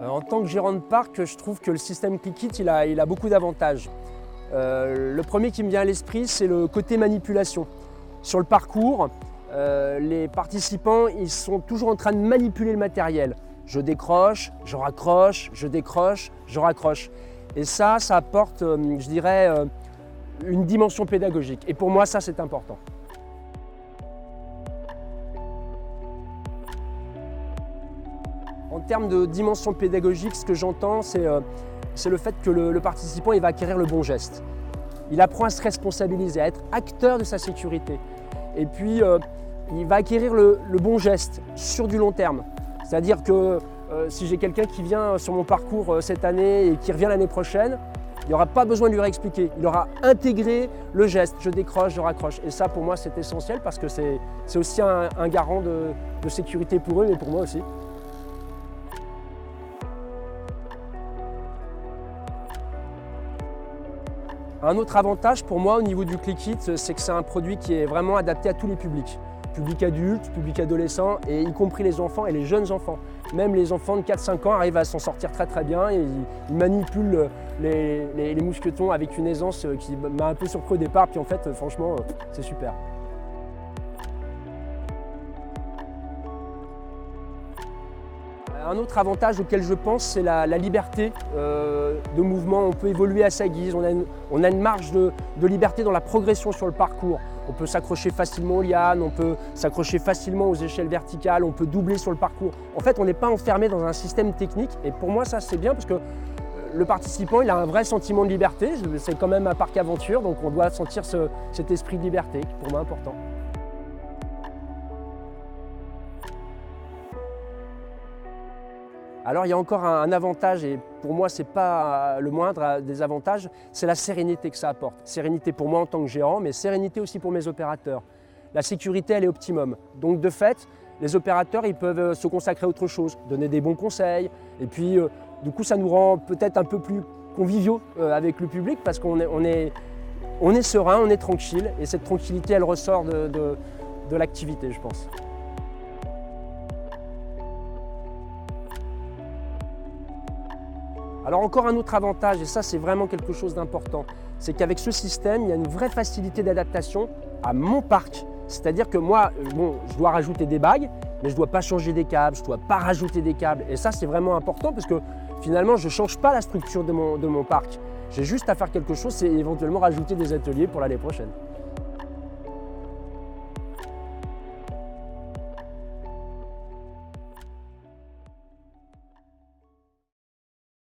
En tant que gérant de parc, je trouve que le système Clickit, il a beaucoup d'avantages. Le premier qui me vient à l'esprit, c'est le côté manipulation. Sur le parcours, les participants ils sont toujours en train de manipuler le matériel. Je décroche, je raccroche, je décroche, je raccroche. Et ça apporte, je dirais, une dimension pédagogique. Et pour moi, ça, c'est important. En termes de dimension pédagogique, ce que j'entends, c'est le fait que le participant il va acquérir le bon geste. Il apprend à se responsabiliser, à être acteur de sa sécurité. Et puis, il va acquérir le bon geste sur du long terme. C'est-à-dire que si j'ai quelqu'un qui vient sur mon parcours cette année et qui revient l'année prochaine, il n'y aura pas besoin de lui réexpliquer. Il aura intégré le geste, je décroche, je raccroche. Et ça, pour moi, c'est essentiel parce que c'est aussi un garant de sécurité pour eux, mais pour moi aussi. Un autre avantage pour moi au niveau du Clickit, c'est que c'est un produit qui est vraiment adapté à tous les publics. Public adulte, public adolescent, et y compris les enfants et les jeunes enfants. Même les enfants de 4-5 ans arrivent à s'en sortir très bien et ils manipulent les mousquetons avec une aisance qui m'a un peu surpris au départ, puis en fait, franchement, c'est super. Un autre avantage auquel je pense, c'est la liberté de mouvement. On peut évoluer à sa guise, on a une marge de liberté dans la progression sur le parcours. On peut s'accrocher facilement aux lianes, on peut s'accrocher facilement aux échelles verticales, on peut doubler sur le parcours. En fait, on n'est pas enfermé dans un système technique et pour moi, ça c'est bien parce que le participant, il a un vrai sentiment de liberté. C'est quand même un parc aventure, donc on doit sentir cet esprit de liberté qui est pour moi important. Alors il y a encore un avantage, et pour moi ce n'est pas le moindre des avantages, c'est la sérénité que ça apporte. Sérénité pour moi en tant que gérant, mais sérénité aussi pour mes opérateurs. La sécurité elle est optimum. Donc de fait, les opérateurs ils peuvent se consacrer à autre chose, donner des bons conseils, et puis du coup ça nous rend peut-être un peu plus conviviaux avec le public parce qu'on est serein, on est tranquille, et cette tranquillité elle ressort de l'activité, je pense. Alors encore un autre avantage, et ça c'est vraiment quelque chose d'important, c'est qu'avec ce système, il y a une vraie facilité d'adaptation à mon parc. C'est-à-dire que moi, je dois rajouter des bagues, mais je ne dois pas changer des câbles, je ne dois pas rajouter des câbles. Et ça c'est vraiment important parce que finalement, je ne change pas la structure de mon parc. J'ai juste à faire quelque chose, c'est éventuellement rajouter des ateliers pour l'année prochaine.